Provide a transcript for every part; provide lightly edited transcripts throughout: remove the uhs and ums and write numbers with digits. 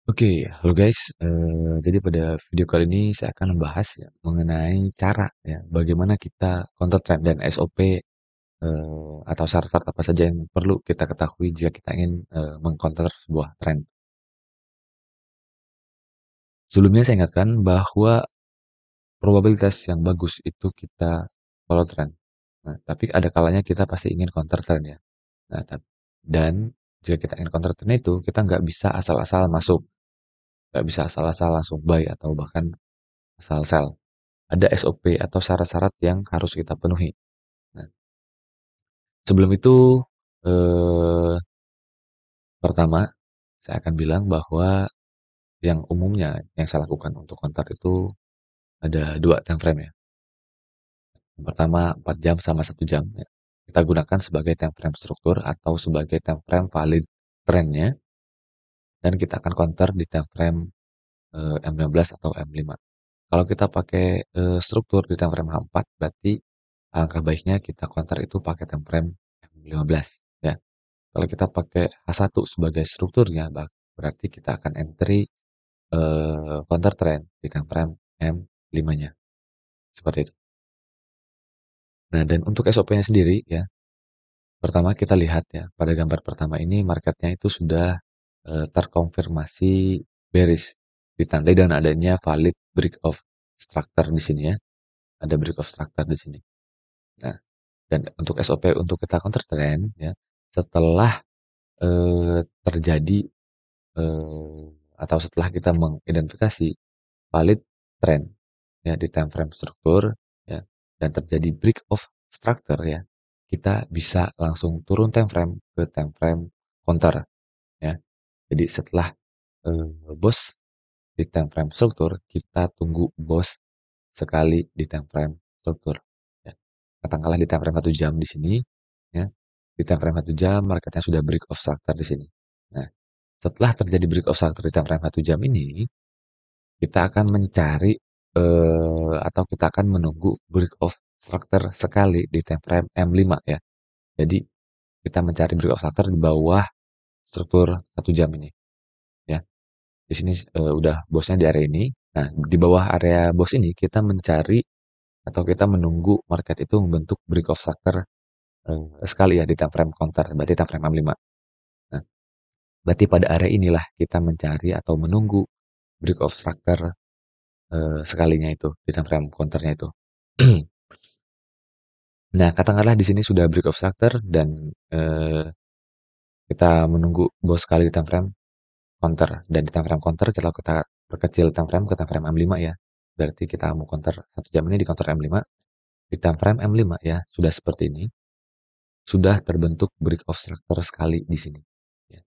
Oke, halo guys. Jadi pada video kali ini saya akan membahas ya mengenai cara ya bagaimana kita counter trend dan SOP atau syarat-syarat apa saja yang perlu kita ketahui jika kita ingin mengcounter sebuah tren. Sebelumnya saya ingatkan bahwa probabilitas yang bagus itu kita follow trend. Nah, tapi ada kalanya kita pasti ingin counter trend ya. Nah, dan jika kita ingin counter trend itu kita nggak bisa asal-asal masuk, nggak bisa asal-asal langsung buy atau bahkan asal sell. Ada SOP atau syarat-syarat yang harus kita penuhi. Nah, sebelum itu, eh, pertama, saya akan bilang bahwa yang umumnya yang saya lakukan untuk counter itu ada dua time frame ya. Yang pertama 4 jam sama 1 jam ya. Kita gunakan sebagai time frame struktur atau sebagai time frame valid trennya dan kita akan counter di time frame M15 atau M5. Kalau kita pakai struktur di time frame H4 berarti alangkah baiknya kita counter itu pakai time frame M15 ya. Kalau kita pakai H1 sebagai strukturnya, berarti kita akan entry counter trend di time frame M5-nya. Seperti itu. Nah, dan untuk SOP-nya sendiri ya, pertama kita lihat ya, pada gambar pertama ini marketnya itu sudah terkonfirmasi bearish, ditandai dengan adanya valid break of structure di sini ya. Ada break of structure di sini. Nah, dan untuk SOP untuk kita counter trend ya, setelah terjadi eh, atau setelah kita mengidentifikasi valid trend ya di time frame struktur ya dan terjadi break of structure ya, kita bisa langsung turun time frame ke time frame counter ya. Jadi setelah bos di time frame struktur, kita tunggu bos sekali di time frame struktur ya. Katakanlah di time frame 1 jam di sini ya. Di time frame 1 jam marketnya sudah break of structure di sini. Nah, setelah terjadi break of structure di time frame 1 jam ini, kita akan mencari atau kita akan menunggu break of structure sekali di time frame M5 ya. Jadi kita mencari break of structure di bawah struktur 1 jam ini ya. Di sini udah bosnya di area ini. Nah, di bawah area bos ini kita mencari atau kita menunggu market itu membentuk break of structure sekali ya di time frame counter, berarti time frame M5. Nah, berarti pada area inilah kita mencari atau menunggu break of structure sekalinya itu di time frame counternya itu. Nah, katakanlah di sini sudah break of structure dan kita menunggu bos sekali di time frame counter dan di time frame counter kita perkecil time frame ke time frame M5 ya. Berarti kita mau counter 1 jam ini di counter M5. Di time frame M5 ya, sudah seperti ini. Sudah terbentuk break of structure sekali di sini. Ya.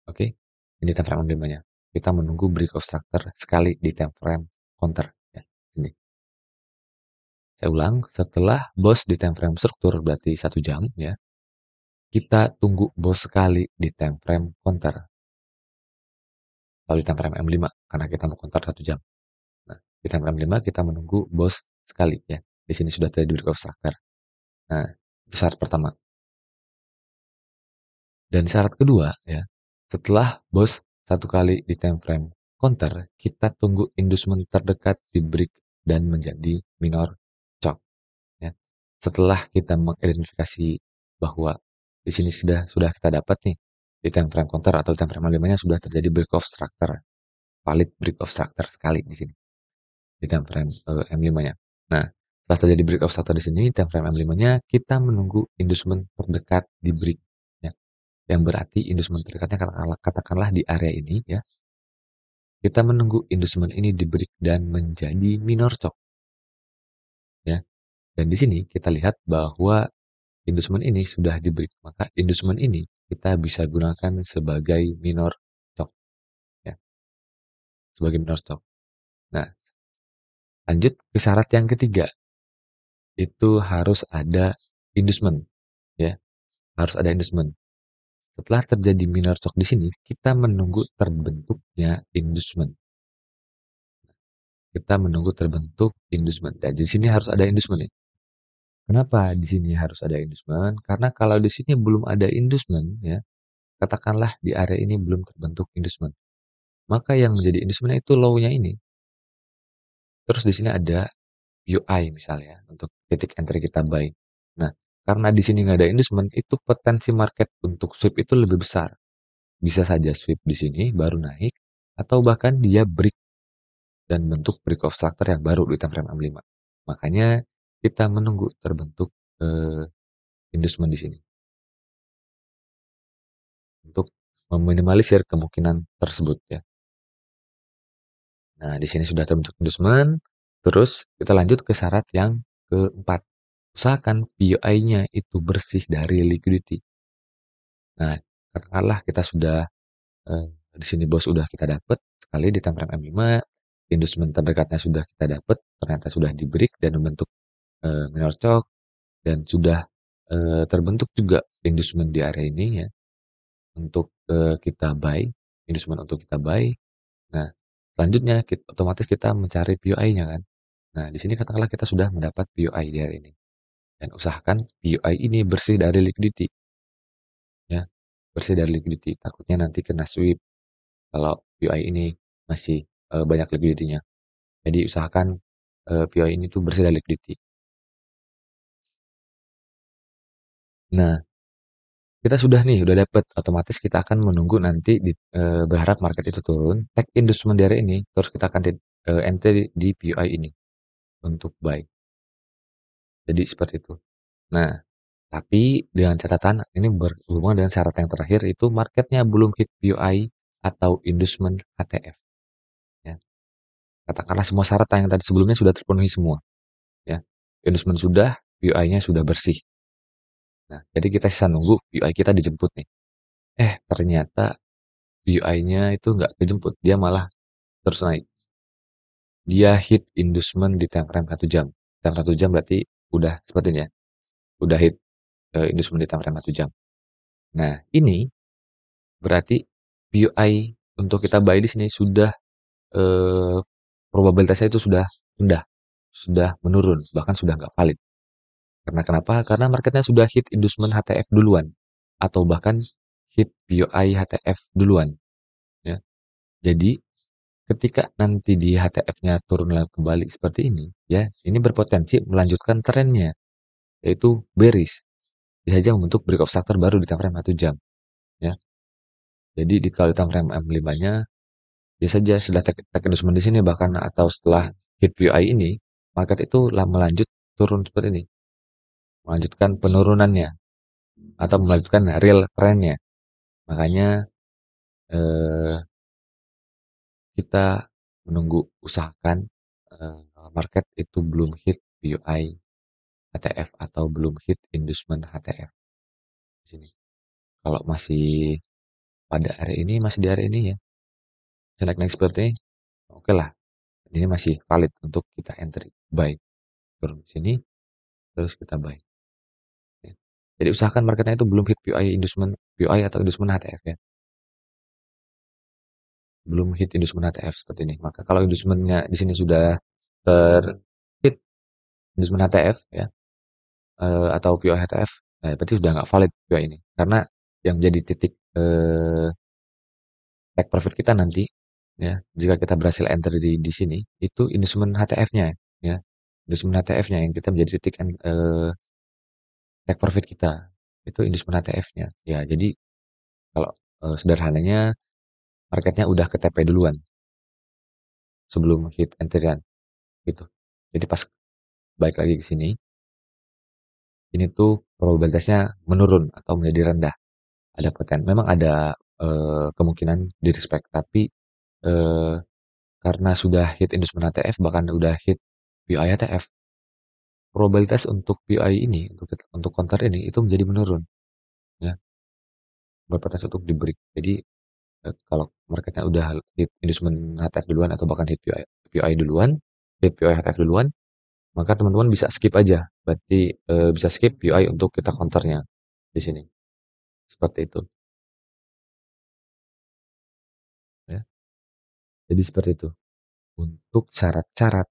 Oke, ini time frame M5-nya. Kita menunggu break of structure sekali di time frame counter ya. Sini. Saya ulang, setelah bos di time frame struktur berarti 1 jam ya, kita tunggu bos sekali di time frame counter atau di time frame M5 karena kita mau counter 1 jam. Nah, di time frame 5 kita menunggu bos sekali ya. Di sini sudah terjadi break of structure. Nah, itu syarat pertama. Dan syarat kedua ya, setelah bos satu kali di time frame counter, kita tunggu inducement terdekat di break dan menjadi minor chop ya. Setelah kita mengidentifikasi bahwa di sini sudah kita dapat nih di time frame counter atau time frame 5-nya sudah terjadi break of structure, valid break of structure sekali di sini di time frame M5-nya. Nah, setelah terjadi break of structure di sini time frame M5-nya kita menunggu inducement terdekat di break ya. Yang berarti inducement terdekatnya katakanlah di area ini ya. Kita menunggu inducement ini di break dan menjadi minor chop ya. Dan di sini kita lihat bahwa inducement ini sudah di break, maka inducement ini kita bisa gunakan sebagai minor chop ya, sebagai minor chop. Nah, lanjut ke syarat yang ketiga, itu harus ada inducement ya, harus ada inducement. Setelah terjadi minor chop di sini, kita menunggu terbentuknya inducement. Kita menunggu terbentuk inducement. Dan di sini harus ada inducement ya. Kenapa di sini harus ada inducement? Karena kalau di sini belum ada inducement ya, katakanlah di area ini belum terbentuk inducement. maka yang menjadi inducementnya itu low-nya ini. Terus di sini ada UI misalnya untuk titik entry kita buy. Nah, karena di sini nggak ada inducement, itu potensi market untuk sweep itu lebih besar. Bisa saja sweep di sini baru naik, atau bahkan dia break dan bentuk break of structure yang baru di time frame M5. Makanya kita menunggu terbentuk inducement di sini untuk meminimalisir kemungkinan tersebut ya. Nah, di sini sudah terbentuk inducement. Terus kita lanjut ke syarat yang keempat. Usahakan POI-nya itu bersih dari liquidity. Nah, katakanlah kita sudah di sini bos sudah kita dapat sekali di time frame M5, inducement terdekatnya sudah kita dapat, ternyata sudah di break dan membentuk minor choke dan sudah terbentuk juga inducement di area ini ya untuk kita buy, inducement untuk kita buy. Nah, selanjutnya otomatis kita mencari POI-nya kan. Nah, di sini katakanlah kita sudah mendapat POI di area ini. Dan usahakan POI ini bersih dari liquidity ya. Bersih dari liquidity. Takutnya nanti kena sweep kalau POI ini masih banyak liquidity-nya. Jadi usahakan POI ini tuh bersih dari liquidity. Nah, kita sudah nih, udah dapat. Otomatis kita akan menunggu nanti berharap market itu turun, take inducement dari ini, terus kita akan entry di POI ini untuk buy. Jadi seperti itu. Nah, tapi dengan catatan ini berhubungan dengan syarat yang terakhir itu marketnya belum hit POI atau inducement HTF. Ya. Katakanlah semua syarat yang tadi sebelumnya sudah terpenuhi semua. Ya. Inducement sudah, POI-nya sudah bersih. Nah, jadi kita sisa nunggu POI kita dijemput nih. Ternyata POI-nya itu nggak kejemput, dia malah terus naik. Dia hit inducement di time frame 1 jam. Time 1 jam berarti udah seperti ini ya. Udah hit inducement di time frame 1 jam. Nah, ini berarti POI untuk kita buy di sini sudah eh, probabilitasnya itu sudah rendah, sudah menurun, bahkan sudah nggak valid. Karena kenapa? Karena marketnya sudah hit inducement HTF duluan, atau bahkan hit POI HTF duluan. Ya. Jadi ketika nanti di HTF-nya turun kembali seperti ini, ya ini berpotensi melanjutkan trennya, yaitu bearish. Bisa saja membentuk break of structure baru di time frame 1 jam. Ya. Jadi di kalau di time frame M5-nya biasa saja setelah take inducement di sini bahkan atau setelah hit POI ini, market itu melanjut turun seperti ini, melanjutkan penurunannya atau melanjutkan real trendnya. Makanya eh, kita menunggu, usahakan market itu belum hit POI HTF atau belum hit inducement HTF di sini. Kalau masih pada area ini, masih di area ini ya, naik-naik seperti ini, oke lah. Ini masih valid untuk kita entry, buy. Turun di sini, terus kita buy. Ya. Jadi usahakan marketnya itu belum hit POI inducement, POI atau inducement HTF ya. Belum hit inducement HTF seperti ini. Maka kalau inducementnya di sini sudah terhit inducement HTF ya, atau POI HTF, nah berarti sudah nggak valid POI ini. Karena yang jadi titik take profit kita nanti ya, jika kita berhasil enter di sini itu inducement HTF-nya ya. Inducement HTF-nya yang kita menjadi titik take profit kita. Itu inducement HTF-nya. Ya, jadi kalau sederhananya marketnya udah ke TP duluan sebelum hit enterian gitu. Jadi pas balik lagi ke sini, ini tuh probabilitasnya menurun atau menjadi rendah. Ada memang ada kemungkinan di respect, tapi eh, karena sudah hit inducement HTF bahkan udah hit POI HTF, probabilitas untuk POI ini untuk counter ini itu menjadi menurun ya, probabilitas untuk di break. Jadi kalau marketnya udah hit inducement HTF duluan atau bahkan hit POI duluan, hit POI HTF duluan, maka teman-teman bisa skip aja. Berarti bisa skip POI untuk kita counternya di sini. Seperti itu ya. Jadi seperti itu untuk syarat-syarat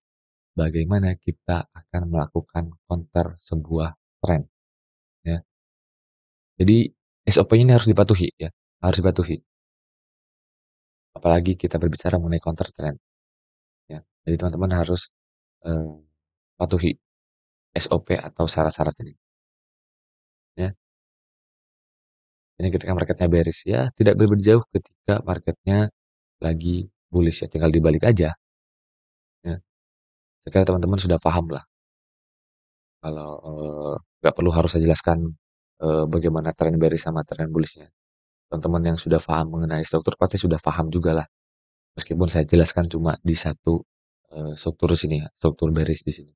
bagaimana kita akan melakukan counter sebuah tren ya. Jadi SOP ini harus dipatuhi ya, harus dipatuhi. apalagi kita berbicara mengenai counter trend, ya. Jadi teman-teman harus, eee, patuhi SOP atau syarat-syarat ini, ya. Ini ketika marketnya bearish, ya tidak berbeda jauh ketika marketnya lagi bullish ya, tinggal dibalik aja, ya. Ketika teman-teman sudah paham lah kalau, nggak perlu harus saya jelaskan, bagaimana tren bearish sama tren bullish-nya. Teman-teman yang sudah paham mengenai struktur pasti sudah paham juga lah, meskipun saya jelaskan cuma di satu, struktur sini ya, struktur bearish di sini.